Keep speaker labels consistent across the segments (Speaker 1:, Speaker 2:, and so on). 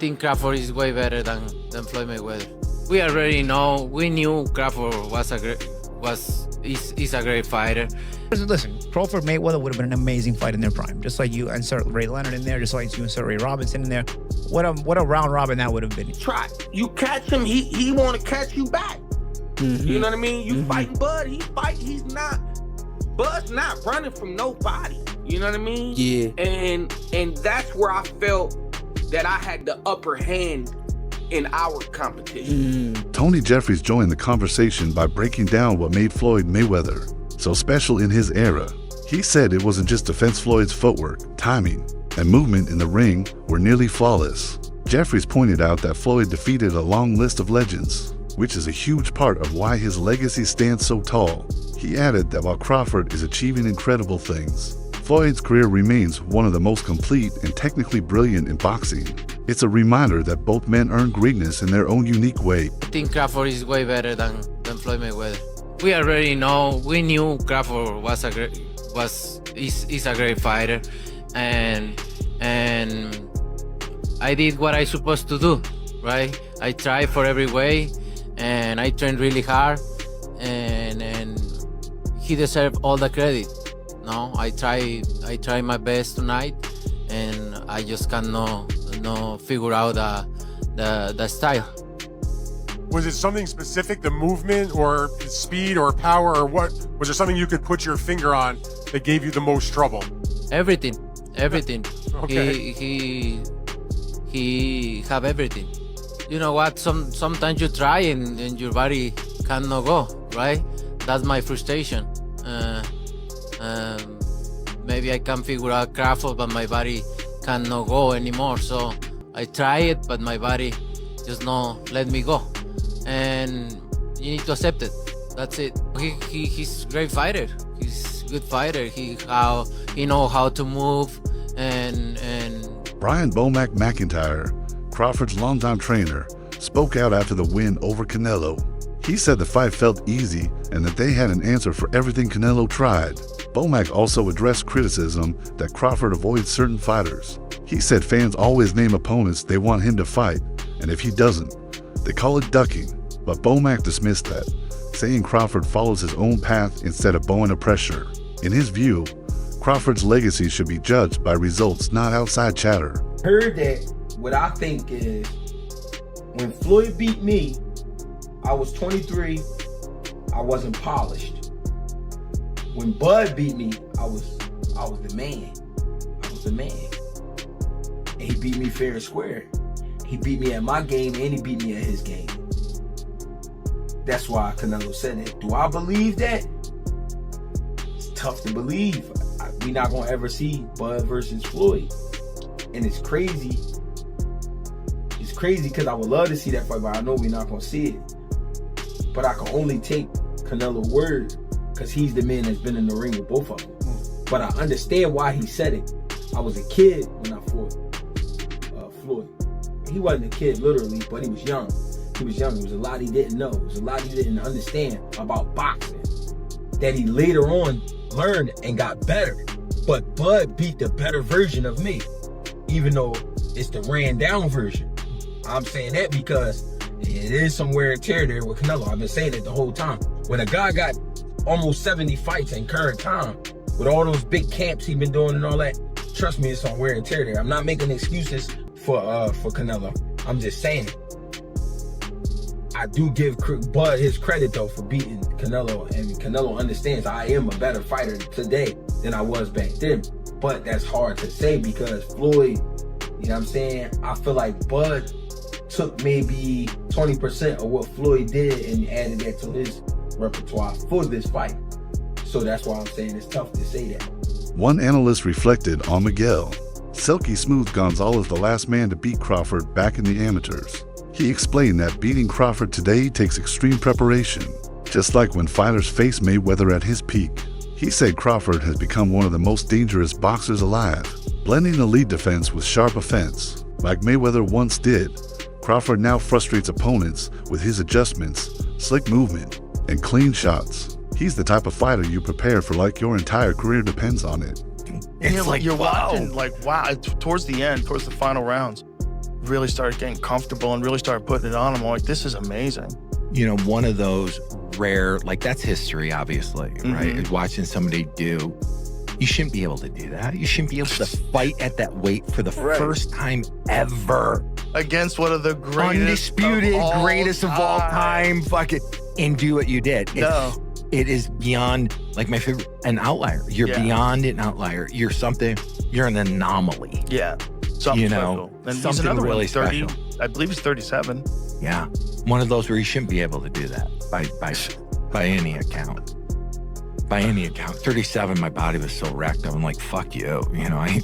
Speaker 1: think Crawford is way better than Floyd Mayweather. We knew Crawford is a great fighter.
Speaker 2: Listen, Crawford Mayweather would have been an amazing fight in their prime. Just like you insert Ray Leonard in there, just like you insert Ray Robinson in there. What a round robin that would have been.
Speaker 3: Try. You catch him, he want to catch you back. You know what I mean? You fighting Bud, Bud's not running from nobody. You know what I mean?
Speaker 4: Yeah.
Speaker 3: And that's where I felt that I had the upper hand in our competition.
Speaker 5: Tony Jeffries joined the conversation by breaking down what made Floyd Mayweather so special in his era. He said it wasn't just defense. Floyd's footwork, timing, and movement in the ring were nearly flawless. Jeffries pointed out that Floyd defeated a long list of legends, which is a huge part of why his legacy stands so tall. He added that while Crawford is achieving incredible things, Floyd's career remains one of the most complete and technically brilliant in boxing. It's a reminder that both men earn greatness in their own unique way.
Speaker 1: I think Crawford is way better than Floyd Mayweather. We knew Crawford is a great fighter, and I did what I supposed to do, right? I tried for every way, and I trained really hard, and he deserved all the credit. No, I try my best tonight, and I just cannot figure out the style.
Speaker 6: Was it something specific, the movement or speed or power, or what? Was there something you could put your finger on that gave you the most trouble?
Speaker 1: Everything.
Speaker 6: Okay.
Speaker 1: He have everything. You know what? Sometimes you try and your body cannot go, right? That's my frustration. Maybe I can figure out Crawford, but my body cannot go anymore. So I try it, but my body just not let me go. And you need to accept it. That's it. He's a great fighter. He's a good fighter. He know how to move and
Speaker 5: Brian Bomac McIntyre, Crawford's longtime trainer, spoke out after the win over Canelo. He said the fight felt easy and that they had an answer for everything Canelo tried. Bomac also addressed criticism that Crawford avoids certain fighters. He said fans always name opponents they want him to fight, and if he doesn't, they call it ducking. But Bomac dismissed that, saying Crawford follows his own path instead of bowing to pressure. In his view, Crawford's legacy should be judged by results, not outside chatter.
Speaker 4: Heard that. What I think is, when Floyd beat me, I was 23, I wasn't polished. When Bud beat me, I was the man. I was the man. And he beat me fair and square. He beat me at my game and he beat me at his game. That's why Canelo said it. Do I believe that? It's tough to believe. We're not gonna ever see Bud versus Floyd. And it's crazy. It's crazy because I would love to see that fight, but I know we're not gonna see it. But I can only take Canelo's word because he's the man that's been in the ring with both of them. But I understand why he said it. I was a kid when I fought Floyd. He wasn't a kid literally, but he was young. He was young. There was a lot he didn't know. There was a lot he didn't understand about boxing that he later on learned and got better. But Bud beat the better version of me, even though it's the ran down version. I'm saying that because it is some wear and tear there with Canelo. I've been saying it the whole time. When a guy got almost 70 fights in current time, with all those big camps he's been doing and all that, trust me, it's some wear and tear there. I'm not making excuses for Canelo. I'm just saying it. I do give Bud his credit though for beating Canelo, and Canelo understands I am a better fighter today than I was back then. But that's hard to say because Floyd, you know what I'm saying? I feel like Bud took maybe 20% of what Floyd did and added that to his repertoire for this fight. So that's why I'm saying it's tough to say that.
Speaker 5: One analyst reflected on Miguel. Silky Smooth Gonzalez, the last man to beat Crawford back in the amateurs. He explained that beating Crawford today takes extreme preparation, just like when fighters face Mayweather at his peak. He said Crawford has become one of the most dangerous boxers alive, blending elite defense with sharp offense. Like Mayweather once did, Crawford now frustrates opponents with his adjustments, slick movement, and clean shots. He's the type of fighter you prepare for like your entire career depends on it.
Speaker 7: It's like you're watching, like, wow, towards the end, towards the final rounds, really started getting comfortable and really started putting it on him, I'm like, this is amazing.
Speaker 8: You know, one of those rare, like that's history, obviously, right? Watching somebody do, you shouldn't be able to do that. You shouldn't be able to fight at that weight for the first time ever.
Speaker 7: Against one of the greatest
Speaker 8: Undisputed greatest of all time, fucking, and do what you did. It is beyond, like my favorite, an outlier. You're beyond an outlier. You're something, you're an anomaly.
Speaker 7: Yeah. Something
Speaker 8: you know,
Speaker 7: special. And
Speaker 8: something
Speaker 7: he's
Speaker 8: really
Speaker 7: 30,
Speaker 8: special.
Speaker 7: I believe he's 37.
Speaker 8: Yeah. One of those where you shouldn't be able to do that by any account. By any account. 37, my body was so wrecked. I'm like, fuck you. You know, I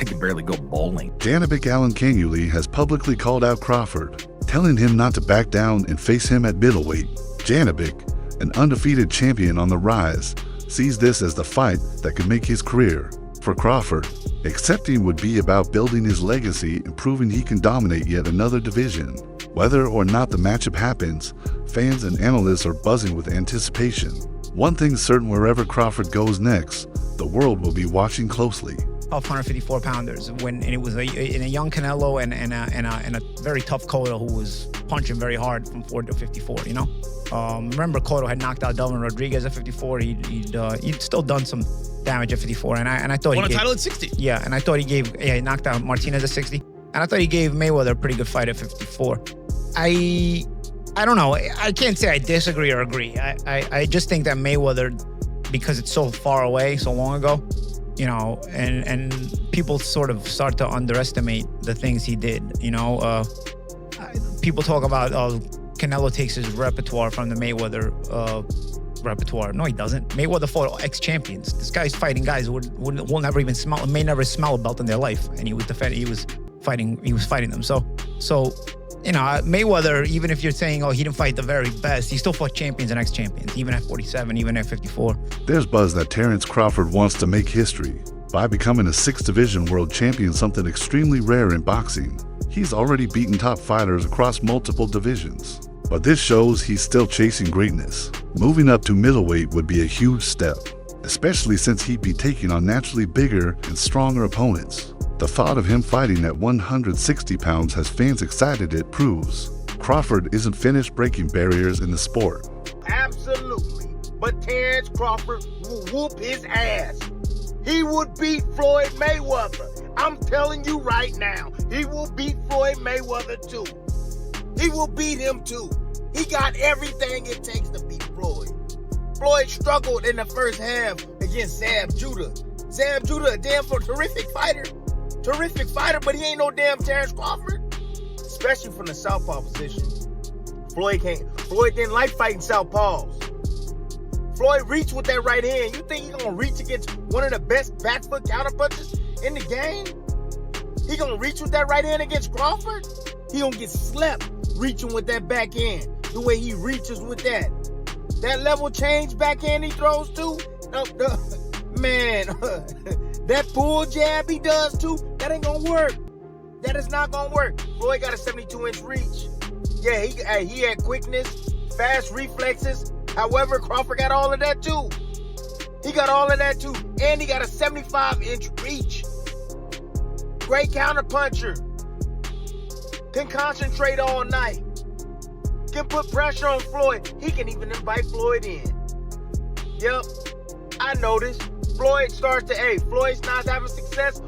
Speaker 8: could barely go bowling.
Speaker 5: Janabek Alan Kanguli has publicly called out Crawford, telling him not to back down and face him at middleweight. Janabek, an undefeated champion on the rise, sees this as the fight that could make his career. For Crawford, accepting would be about building his legacy and proving he can dominate yet another division. Whether or not the matchup happens, fans and analysts are buzzing with anticipation. One thing's certain, wherever Crawford goes next, the world will be watching closely.
Speaker 2: Tough 154 pounders, and it was in a young Canelo and a very tough Cotto who was punching very hard from 40 to 54. You know, remember Cotto had knocked out Delvin Rodriguez at 54. He'd still done some damage at 54, and I thought
Speaker 9: won a title at 60.
Speaker 2: Yeah, and I thought he knocked out Martinez at 60, and I thought he gave Mayweather a pretty good fight at 54. I don't know. I can't say I disagree or agree. I just think that Mayweather, because it's so far away, so long ago, you know, and people sort of start to underestimate the things he did. You know, people talk about Canelo takes his repertoire from the Mayweather repertoire. No, he doesn't. Mayweather fought ex-champions. This guy's fighting guys who will never even smell, may never smell a belt in their life, and he was defending. He was fighting them. So. You know, Mayweather, even if you're saying, oh, he didn't fight the very best, he still fought champions and ex-champions, even at 47, even at 54.
Speaker 5: There's buzz that Terence Crawford wants to make history by becoming a 6th division world champion, something extremely rare in boxing. He's already beaten top fighters across multiple divisions. But this shows he's still chasing greatness. Moving up to middleweight would be a huge step, especially since he'd be taking on naturally bigger and stronger opponents. The thought of him fighting at 160 pounds has fans excited. It proves Crawford isn't finished breaking barriers in the sport.
Speaker 10: Absolutely. But Terence Crawford will whoop his ass. He would beat Floyd Mayweather. I'm telling you right now, he will beat Floyd Mayweather too. He will beat him too. He got everything it takes to beat Floyd. Floyd struggled in the first half against Zab Judah. Zab Judah, a damn terrific fighter. Terrific fighter, but he ain't no damn Terence Crawford. Especially from the southpaw position. Floyd didn't like fighting southpaws. Floyd reached with that right hand. You think he gonna reach against one of the best back foot counterpunchers in the game? He gonna reach with that right hand against Crawford? He gonna get slept reaching with that back hand. The way he reaches with that. That level change backhand he throws too? Man, that pull jab he does too, that ain't gonna work. That is not gonna work. Floyd got a 72-inch reach. Yeah, he had quickness, fast reflexes. However, Crawford got all of that too. He got all of that too. And he got a 75-inch reach. Great counterpuncher. Can concentrate all night. Can put pressure on Floyd. He can even invite Floyd in. Yep, I noticed. Floyd's not having success.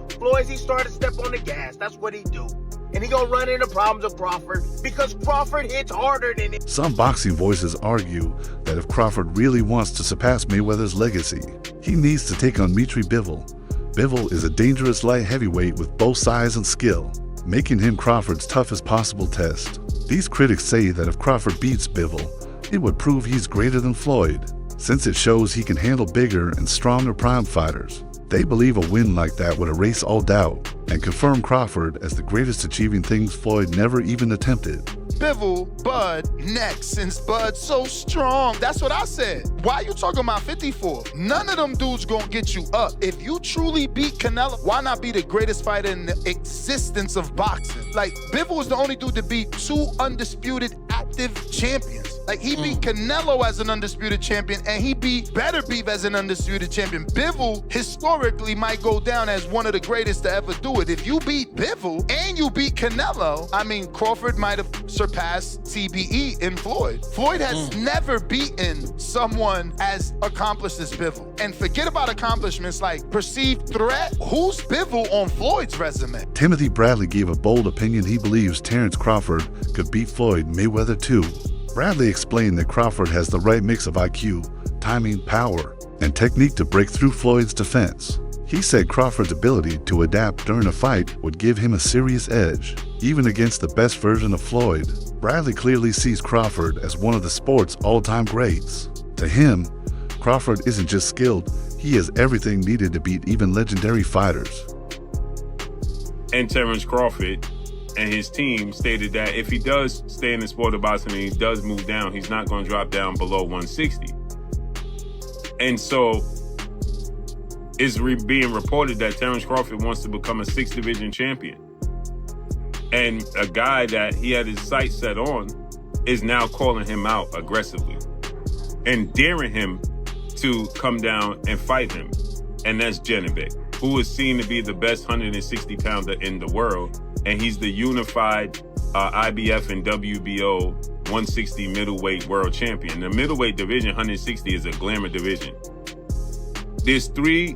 Speaker 10: He started to step on the gas. That's what he do. And he gonna run into problems with Crawford because Crawford hits harder than him.
Speaker 5: Some boxing voices argue that if Crawford really wants to surpass Mayweather's legacy, he needs to take on Dmitry Bivol. Bivol is a dangerous light heavyweight with both size and skill, making him Crawford's toughest possible test. These critics say that if Crawford beats Bivol, it would prove he's greater than Floyd, since it shows he can handle bigger and stronger prime fighters. They believe a win like that would erase all doubt and confirm Crawford as the greatest, achieving things Floyd never even attempted.
Speaker 11: Bivol, Bud, next, since Bud's so strong. That's what I said. Why you talking about 54? None of them dudes gonna get you up. If you truly beat Canelo, why not be the greatest fighter in the existence of boxing? Like, Bivol is the only dude to beat 2 undisputed active champions. Like, he beat Canelo as an undisputed champion, and he beat Better Beef as an undisputed champion. Bivol, historically, might go down as one of the greatest to ever do it. If you beat Bivol and you beat Canelo, I mean, Crawford might have surpassed TBE in Floyd. Floyd has never beaten someone as accomplished as Bivol. And forget about accomplishments like perceived threat. Who's Bivol on Floyd's resume?
Speaker 5: Timothy Bradley gave a bold opinion he believes Terence Crawford could beat Floyd Mayweather too. Bradley explained that Crawford has the right mix of IQ, timing, power, and technique to break through Floyd's defense. He said Crawford's ability to adapt during a fight would give him a serious edge, even against the best version of Floyd. Bradley clearly sees Crawford as one of the sport's all-time greats. To him, Crawford isn't just skilled, he has everything needed to beat even legendary fighters.
Speaker 9: And Terence Crawford and his team stated that if he does stay in the sport of boxing and he does move down, he's not going to drop down below 160. And so it's being reported that Terence Crawford wants to become a 6th division champion. And a guy that he had his sights set on is now calling him out aggressively and daring him to come down and fight him. And that's Janibek, who is seen to be the best 160-pounder in the world. And he's the unified IBF and WBO 160 middleweight world champion. The middleweight division, 160, is a glamour division. There's the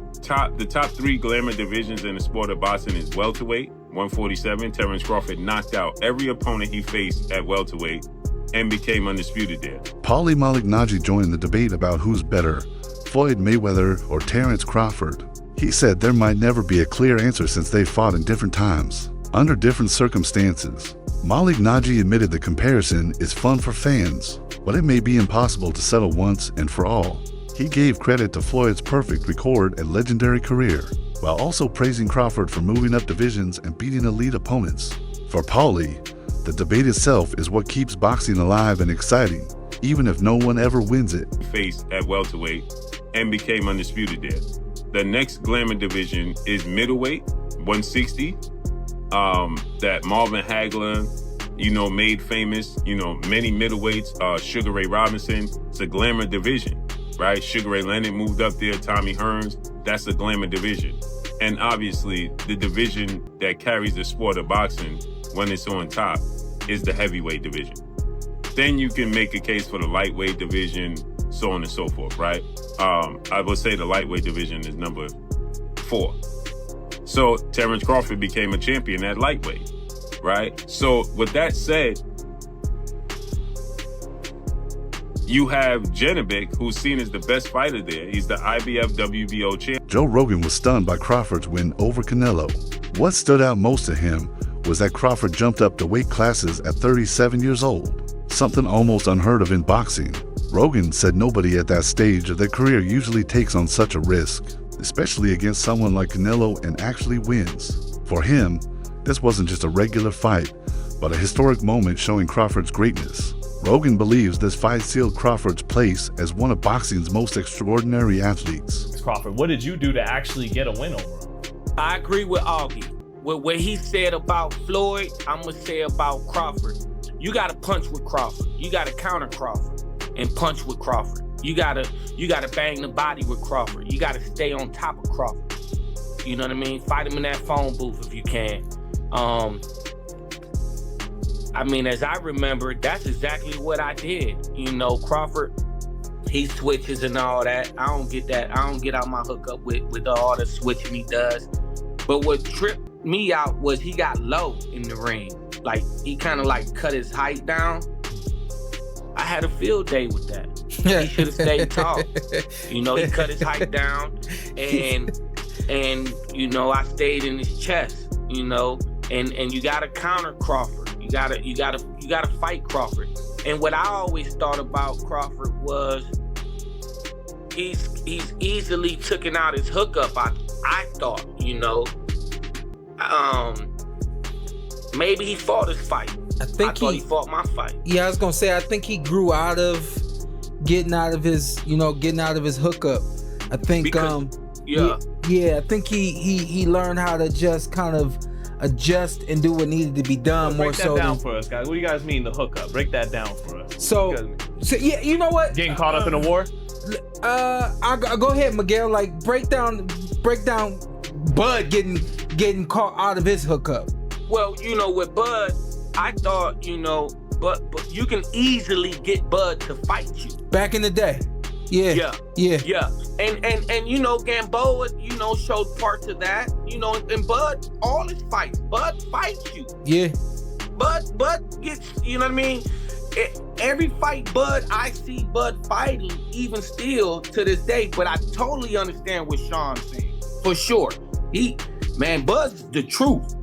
Speaker 9: top three glamour divisions in the sport of boxing is welterweight, 147. Terence Crawford knocked out every opponent he faced at welterweight and became undisputed there.
Speaker 5: Paulie Malignaggi joined the debate about who's better, Floyd Mayweather or Terence Crawford. He said there might never be a clear answer since they fought in different times, under different circumstances. Malignaggi admitted the comparison is fun for fans, but it may be impossible to settle once and for all. He gave credit to Floyd's perfect record and legendary career, while also praising Crawford for moving up divisions and beating elite opponents. For Paulie, the debate itself is what keeps boxing alive and exciting, even if no one ever wins it.
Speaker 9: Faced at welterweight and became undisputed there. The next glamour division is middleweight, 160. That Marvin Hagler, made famous, many middleweights, Sugar Ray Robinson. It's a glamour division, right? Sugar Ray Leonard moved up there, Tommy Hearns, that's a glamour division. And obviously, the division that carries the sport of boxing when it's on top is the heavyweight division. Then you can make a case for the lightweight division, so on and so forth, right? I would say the lightweight division is number 4. So Terence Crawford became a champion at lightweight, right? So with that said, you have Janibek, who's seen as the best fighter there. He's the IBF WBO champion.
Speaker 5: Joe Rogan was stunned by Crawford's win over Canelo. What stood out most to him was that Crawford jumped up to weight classes at 37 years old, something almost unheard of in boxing. Rogan said nobody at that stage of their career usually takes on such a risk, especially against someone like Canelo, and actually wins. For him, this wasn't just a regular fight, but a historic moment showing Crawford's greatness. Rogan believes this fight sealed Crawford's place as one of boxing's most extraordinary athletes.
Speaker 12: Crawford, what did you do to actually get a win over him?
Speaker 3: I agree with Augie. With what he said about Floyd, I'm going to say about Crawford. You got to punch with Crawford. You got to counter Crawford and punch with Crawford. You gotta bang the body with Crawford. You gotta stay on top of Crawford. You know what I mean? Fight him in that phone booth if you can. As I remember, that's exactly what I did. Crawford, he switches and all that. I don't get that. I don't get out my hookup with all the switching he does. But what tripped me out was he got low in the ring. Like, he kind of like cut his height down. I had a field day with that. He should have stayed tall. He cut his height down, and I stayed in his chest. And you gotta counter Crawford. You gotta fight Crawford. And what I always thought about Crawford was he's easily taken out his hookup. I thought, maybe he fought his fight. I thought he fought my fight.
Speaker 13: Yeah, I was gonna say I think he grew out of getting out of his hookup. I think I think he learned how to just kind of adjust and do what needed to be done more so.
Speaker 12: Break that down for us, guys. What do you guys mean the hookup? Break that down for us.
Speaker 13: So So, yeah, you know what?
Speaker 12: Getting caught up in a war?
Speaker 13: I'll go ahead, Miguel. Like, break down Bud getting caught out of his hookup.
Speaker 3: Well, you know, with Bud, I thought, you know, but you can easily get Bud to fight you.
Speaker 13: Back in the day. Yeah. And you know, Gamboa, you know, showed parts of that. You know, and Bud, all his fights, Bud fights you. Yeah.
Speaker 3: Bud gets, you know what I mean? Every fight I see Bud fighting, even still to this day, but I totally understand what Sean's saying. For sure. Bud's the truth.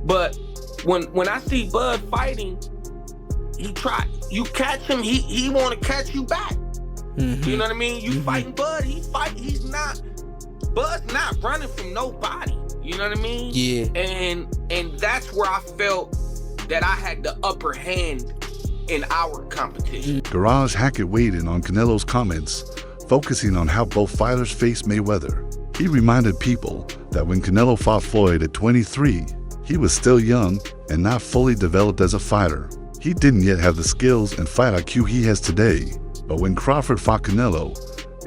Speaker 3: But when I see Bud fighting, you catch him, he wanna catch you back. Mm-hmm. You know what I mean? You fighting Bud, Bud's not running from nobody. You know what I mean?
Speaker 13: Yeah.
Speaker 3: And that's where I felt that I had the upper hand in our competition.
Speaker 5: Garage Hackett weighed in on Canelo's comments, focusing on how both fighters faced Mayweather. He reminded people that when Canelo fought Floyd at 23, he was still young and not fully developed as a fighter. He didn't yet have the skills and fight IQ he has today. But when Crawford fought Canelo,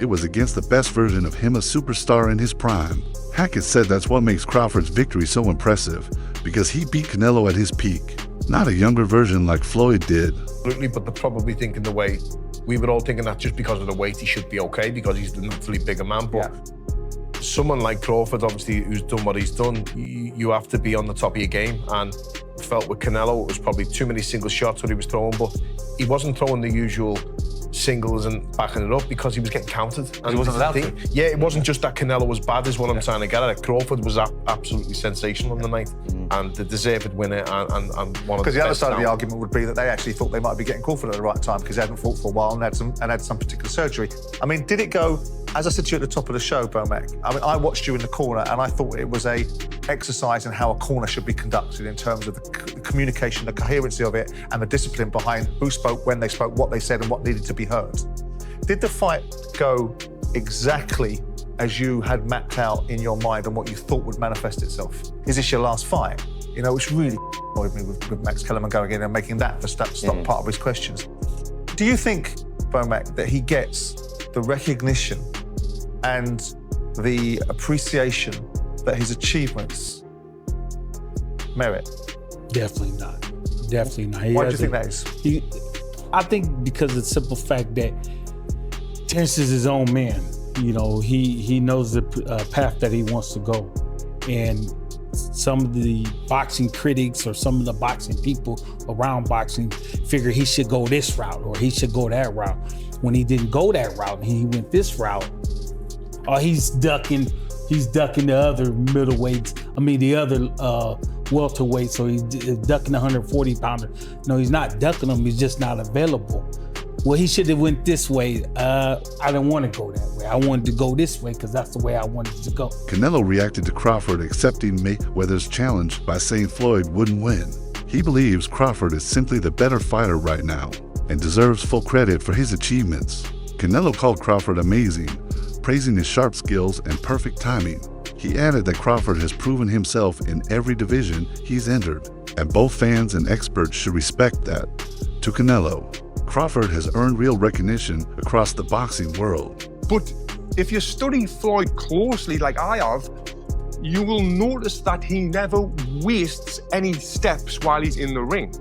Speaker 5: it was against the best version of him, a superstar in his prime. Hackett said that's what makes Crawford's victory so impressive, because he beat Canelo at his peak, not a younger version like Floyd did.
Speaker 14: Absolutely, but they're probably thinking the way we were all thinking that just because of the weight he should be okay because he's the naturally bigger man. But someone like Crawford, obviously, who's done what he's done, you have to be on the top of your game. And I felt with Canelo, it was probably too many single shots that he was throwing, but he wasn't throwing the usual singles and backing it up because he was getting counted. And
Speaker 15: he wasn't allowed to.
Speaker 14: Yeah, it wasn't just that Canelo was bad is what I'm trying to get at. Crawford was absolutely sensational on the night and the deserved winner and one of the best.
Speaker 15: Because the other side of the argument would be that they actually thought they might be getting Crawford at the right time because they hadn't fought for a while and had some particular surgery. I mean, did it go, as I said to you at the top of the show, Bomac, I mean, I watched you in the corner and I thought it was a exercise in how a corner should be conducted in terms of the communication, the coherency of it and the discipline behind who spoke, when they spoke, what they said and what needed to be heard. Did the fight go exactly as you had mapped out in your mind and what you thought would manifest itself? Is this your last fight? You know, which really annoyed me with Max Kellerman going in and making that the stop part of his questions. Do you think, Bomac, that he gets the recognition and the appreciation that his achievements merit?
Speaker 16: Definitely not. Definitely not.
Speaker 15: Why do you think that is?
Speaker 16: I think because of the simple fact that Terence is his own man. You know, he knows the path that he wants to go. And some of the boxing critics or some of the boxing people around boxing figure he should go this route or he should go that route. When he didn't go that route and he went this route, he's ducking the other middleweights. I mean, the other welterweight, so he's ducking the 140-pounder. No, he's not ducking them, he's just not available. Well, he should have went this way. I didn't want to go that way. I wanted to go this way because that's the way I wanted to go.
Speaker 5: Canelo reacted to Crawford accepting Mayweather's challenge by saying Floyd wouldn't win. He believes Crawford is simply the better fighter right now and deserves full credit for his achievements. Canelo called Crawford amazing, praising his sharp skills and perfect timing. He added that Crawford has proven himself in every division he's entered, and both fans and experts should respect that. To Canelo, Crawford has earned real recognition across the boxing world.
Speaker 17: But if you study Floyd closely, like I have, you will notice that he never wastes any steps while he's in the ring.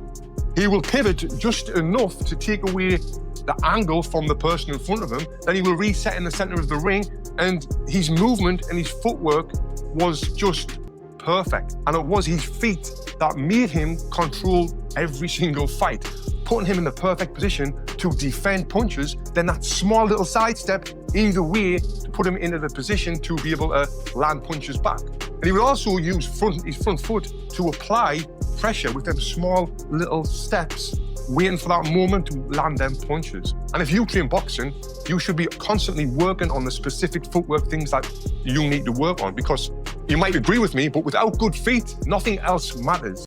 Speaker 17: He will pivot just enough to take away the angle from the person in front of him, then he will reset in the center of the ring, and his movement and his footwork was just perfect. And it was his feet that made him control every single fight, putting him in the perfect position to defend punches, then that small little sidestep either way to put him into the position to be able to land punches back. And he would also use his front foot to apply pressure with them small little steps, waiting for that moment to land them punches. And if you train boxing, you should be constantly working on the specific footwork things that you need to work on, because you might agree with me, but without good feet, nothing else matters.